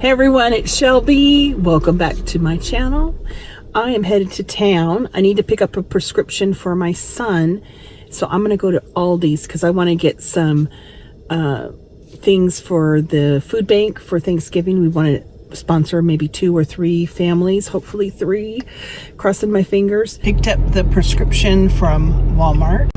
Hey everyone, it's Shelby. Welcome back to my channel. I am headed to town. I need to pick up a prescription for my son. So I'm going to go to Aldi's because I want to get some things for the food bank for Thanksgiving. We want to sponsor maybe 2 or 3 families, hopefully 3. Crossing my fingers. Picked up the prescription from Walmart.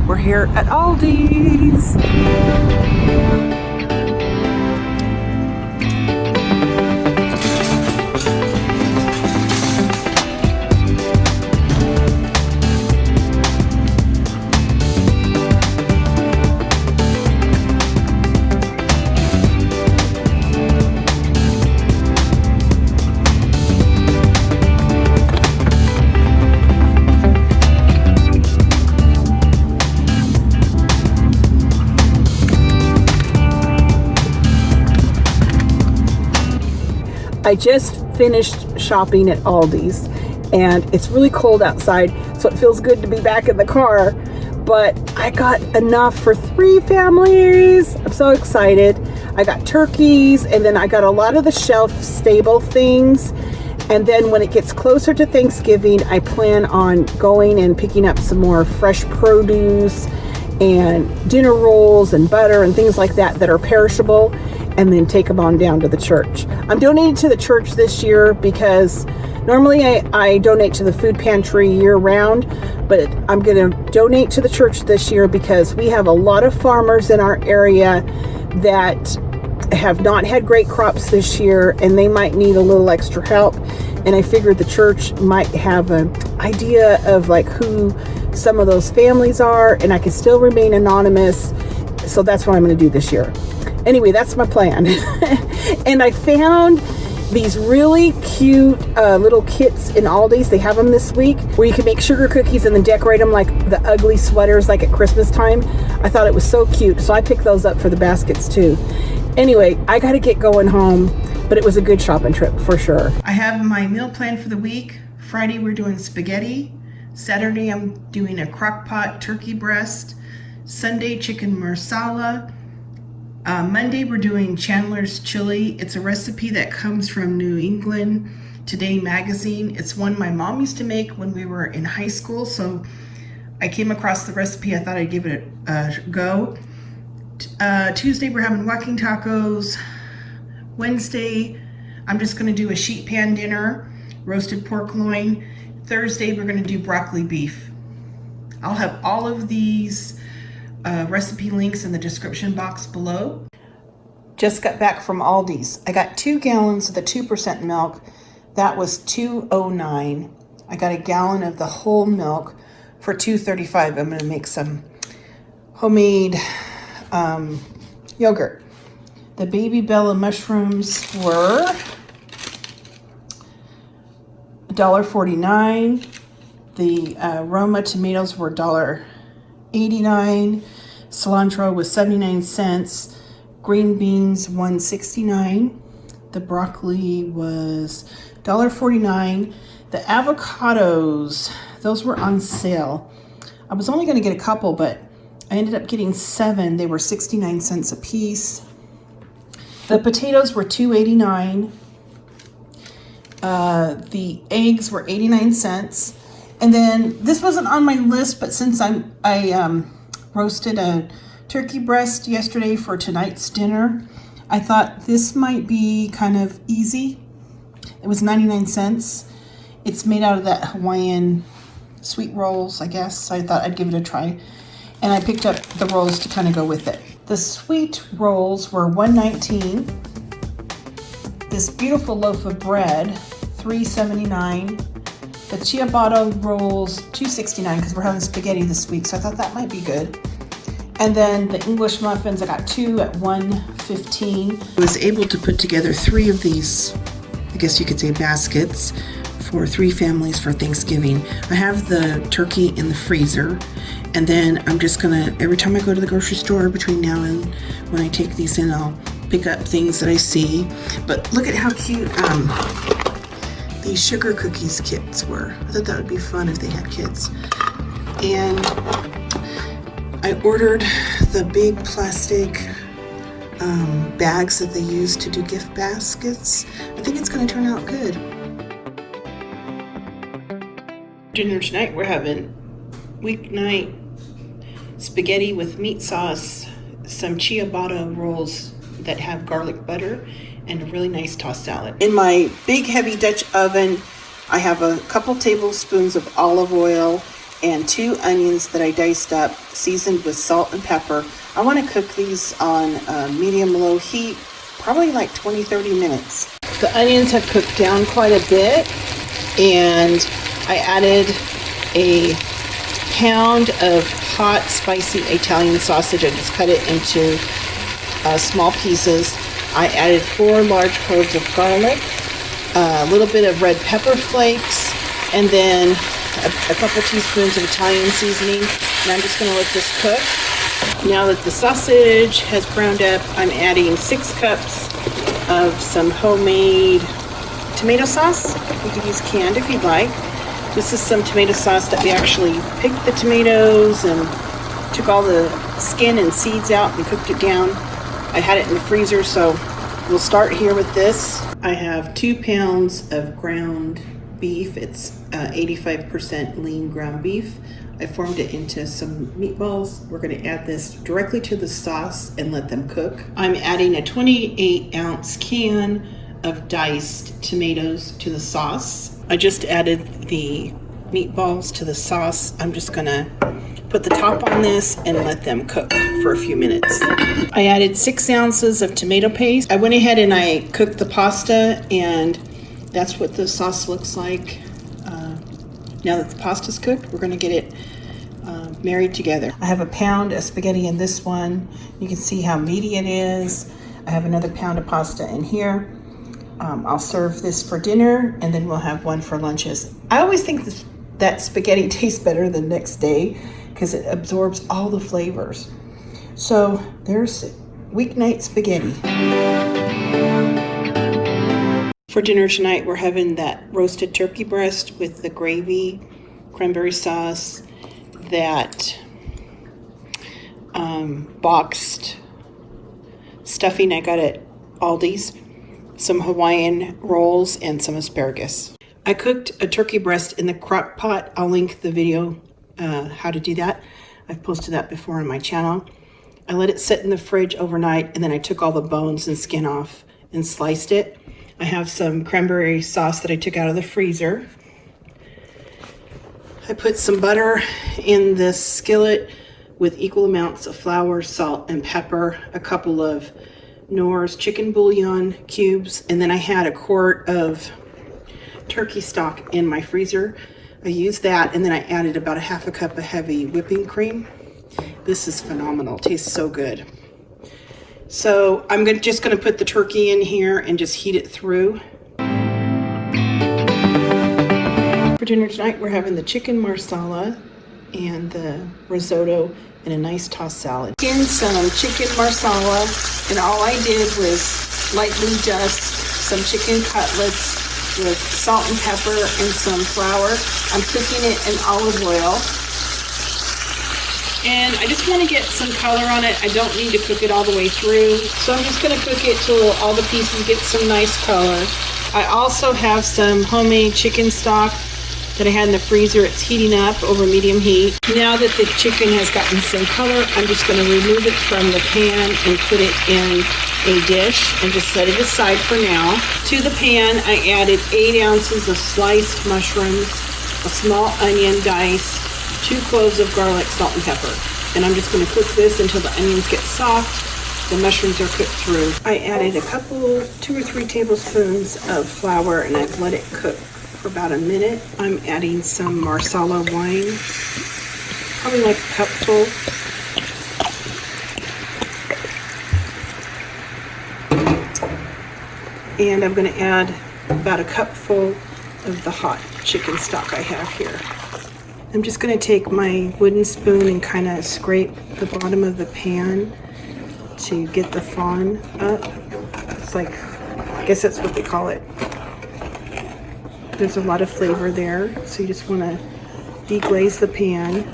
We're here at Aldi's. I just finished shopping at Aldi's and it's really cold outside, so it feels good to be back in the car, but I got enough for 3 families. I'm so excited. I got turkeys, and then I got a lot of the shelf stable things, and then when it gets closer to Thanksgiving, I plan on going and picking up some more fresh produce and dinner rolls and butter and things like that that are perishable, and then take them on down to the church. I'm donating to the church this year because normally I donate to the food pantry year round, but I'm gonna donate to the church this year because we have a lot of farmers in our area that have not had great crops this year and they might need a little extra help. And I figured the church might have an idea of like who some of those families are, and I can still remain anonymous. So that's what I'm gonna do this year. Anyway, that's my plan. And I found these really cute little kits in Aldi's. They have them this week where you can make sugar cookies and then decorate them like the ugly sweaters like at Christmas time. I thought it was so cute, so I picked those up for the baskets too. Anyway, I gotta get going home, but it was a good shopping trip for sure. I have my meal plan for the week. Friday we're doing spaghetti. Saturday I'm doing a Crockpot turkey breast. Sunday chicken marsala. Monday we're doing Chandler's chili. It's a recipe that comes from New England Today magazine. It's one my mom used to make when we were in high school, so I came across the recipe. I thought I'd give it a go. Tuesday we're having walking tacos. Wednesday I'm just going to do a sheet pan dinner, roasted pork loin. Thursday we're going to do broccoli beef. I'll have all of these recipe links in the description box below. Just got back from Aldi's. I got 2 gallons of the 2% milk. That was $2.09. I got a gallon of the whole milk for $2.35. I'm going to make some homemade yogurt. The baby Bella mushrooms were $1.49. The Roma tomatoes were $1.89. Cilantro was 79 cents. Green beans $1.69. The broccoli was $1.49. The avocados, those were on sale. I was only going to get a couple, but I ended up getting 7. They were 69 cents a piece. The potatoes were $2.89. The eggs were 89 cents. And then this wasn't on my list, but since I roasted a turkey breast yesterday for tonight's dinner, I thought this might be kind of easy. It was 99 cents. It's made out of that Hawaiian sweet rolls, I guess. I thought I'd give it a try. And I picked up the rolls to kind of go with it. The sweet rolls were $1.19. This beautiful loaf of bread, $3.79. The ciabatta rolls, $2.69, because we're having spaghetti this week, so I thought that might be good. And then the English muffins, I got 2 at $1.15. I was able to put together 3 of these, I guess you could say baskets, for 3 families for Thanksgiving. I have the turkey in the freezer, and then I'm just gonna, every time I go to the grocery store between now and when I take these in, I'll pick up things that I see. But look at how cute these sugar cookies kits were. I thought that would be fun if they had kids. And I ordered the big plastic bags that they use to do gift baskets. I think it's going to turn out good. Dinner tonight, we're having weeknight spaghetti with meat sauce, some ciabatta rolls that have garlic butter, and a really nice tossed salad. In my big heavy Dutch oven, I have a couple tablespoons of olive oil and 2 onions that I diced up, seasoned with salt and pepper. I want to cook these on medium-low heat, probably like 20-30 minutes. The onions have cooked down quite a bit, and I added a pound of hot, spicy Italian sausage. I just cut it into small pieces. I added 4 large cloves of garlic, a little bit of red pepper flakes, and then a couple teaspoons of Italian seasoning, and I'm just going to let this cook. Now that the sausage has browned up, I'm adding 6 cups of some homemade tomato sauce. You can use canned if you'd like. This is some tomato sauce that we actually picked the tomatoes and took all the skin and seeds out and cooked it down. I had it in the freezer, so we'll start here with this. I have 2 pounds of ground beef. It's 85% lean ground beef. I formed it into some meatballs. We're going to add this directly to the sauce and let them cook. I'm adding a 28-ounce can of diced tomatoes to the sauce. I just added the meatballs to the sauce. I'm just going to put the top on this and let them cook for a few minutes. I added 6 ounces of tomato paste. I went ahead and I cooked the pasta, and that's what the sauce looks like. Now that the pasta's cooked, we're going to get it married together. I have a pound of spaghetti in this one. You can see how meaty it is. I have another pound of pasta in here. I'll serve this for dinner, and then we'll have one for lunches. I always think that spaghetti tastes better the next day because it absorbs all the flavors. So there's weeknight spaghetti. For dinner tonight, we're having that roasted turkey breast with the gravy, cranberry sauce, that boxed stuffing I got at Aldi's, some Hawaiian rolls, and some asparagus. I cooked a turkey breast in the Crockpot. I'll link the video how to do that. I've posted that before on my channel. I let it sit in the fridge overnight, and then I took all the bones and skin off and sliced it. I have some cranberry sauce that I took out of the freezer. I put some butter in this skillet with equal amounts of flour, salt, and pepper, a couple of Knorr's chicken bouillon cubes, and then I had a quart of turkey stock in my freezer. I used that, and then I added about a half a cup of heavy whipping cream. This is phenomenal. It tastes so good. So I'm just going to put the turkey in here and just heat it through. For dinner tonight, we're having the chicken marsala and the risotto and a nice tossed salad. In some chicken marsala, and all I did was lightly dust some chicken cutlets with salt and pepper and some flour. I'm cooking it in olive oil. And I just want to get some color on it. I don't need to cook it all the way through. So I'm just going to cook it till all the pieces get some nice color. I also have some homemade chicken stock that I had in the freezer. It's heating up over medium heat. Now that the chicken has gotten some color, I'm just going to remove it from the pan and put it in a dish and just set it aside for now. To the pan, I added 8 ounces of sliced mushrooms, a small onion diced, 2 cloves of garlic, salt, and pepper. And I'm just going to cook this until the onions get soft, the mushrooms are cooked through. I added a couple, 2 or 3 tablespoons of flour, and I've let it cook for about a minute. I'm adding some marsala wine, probably like a cupful. And I'm going to add about a cupful of the hot chicken stock I have here. I'm just going to take my wooden spoon and kind of scrape the bottom of the pan to get the fawn up. It's like, I guess that's what they call it. There's a lot of flavor there, so you just want to deglaze the pan.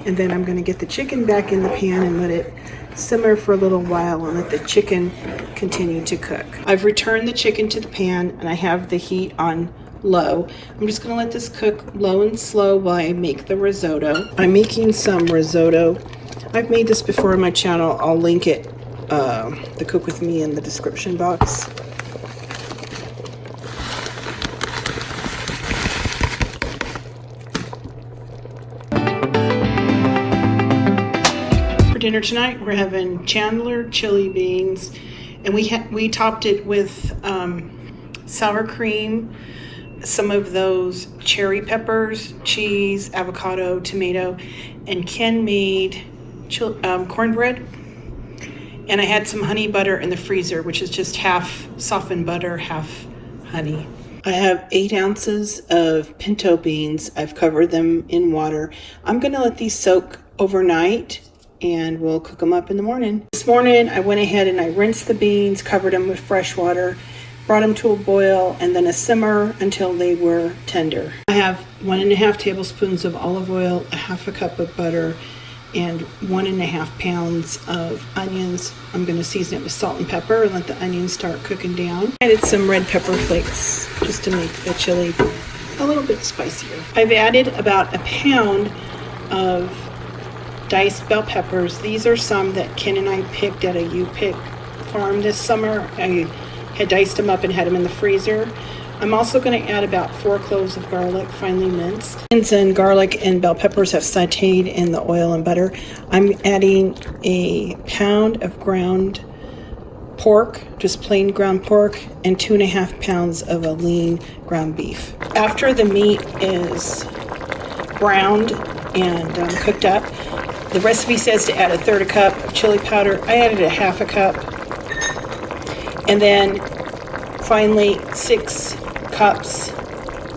And then I'm going to get the chicken back in the pan and let it simmer for a little while and let the chicken continue to cook. I've returned the chicken to the pan and I have the heat on low. I'm just going to let this cook low and slow while I make the risotto. I'm making some risotto. I've made this before on my channel. I'll link it, the cook with me, in the description box. For dinner tonight, we're having Chandler chili beans, and we topped it with sour cream, some of those cherry peppers, cheese, avocado, tomato, and Ken made cornbread. And I had some honey butter in the freezer, which is just half softened butter, half honey. I have 8 ounces of pinto beans. I've covered them in water. I'm gonna let these soak overnight and we'll cook them up in the morning. This morning I went ahead and I rinsed the beans, covered them with fresh water, brought them to a boil, and then a simmer until they were tender. I have 1.5 tablespoons of olive oil, a half a cup of butter, and 1.5 pounds of onions. I'm going to season it with salt and pepper and let the onions start cooking down. I added some red pepper flakes just to make the chili a little bit spicier. I've added about a pound of diced bell peppers. These are some that Ken and I picked at a U-Pick farm this summer. I had diced them up and had them in the freezer. I'm also going to add about 4 cloves of garlic, finely minced. Onions and garlic and bell peppers have sauteed in the oil and butter. I'm adding a pound of ground pork, just plain ground pork, and 2.5 pounds of a lean ground beef. After the meat is browned and cooked up, the recipe says to add 1/3 cup of chili powder. I added 1/2 cup. And then finally 6 cups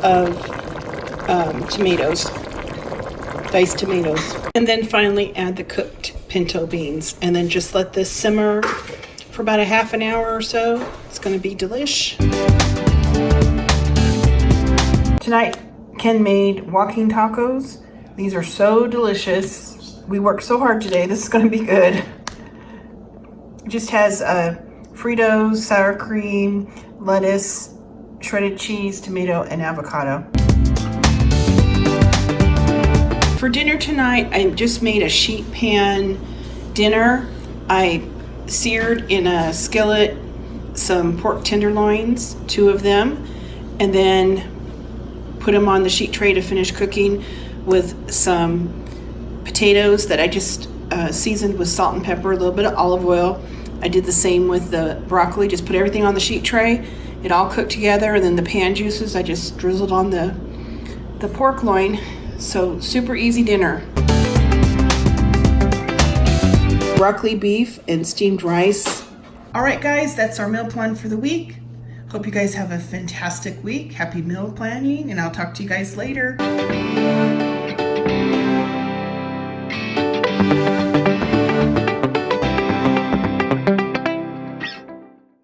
of tomatoes, diced tomatoes. And then finally add the cooked pinto beans. And then just let this simmer for about a half an hour or so. It's going to be delish. Tonight, Ken made walking tacos. These are so delicious. We worked so hard today. This is going to be good. It just has Fritos, sour cream, lettuce, shredded cheese, tomato, and avocado. For dinner tonight, I just made a sheet pan dinner. I seared in a skillet some pork tenderloins, 2 of them, and then put them on the sheet tray to finish cooking with some potatoes that I just seasoned with salt and pepper, a little bit of olive oil. I did the same with the broccoli, just put everything on the sheet tray. It all cooked together, and then the pan juices, I just drizzled on the pork loin. So super easy dinner. Broccoli beef and steamed rice. All right, guys, that's our meal plan for the week. Hope you guys have a fantastic week. Happy meal planning, and I'll talk to you guys later.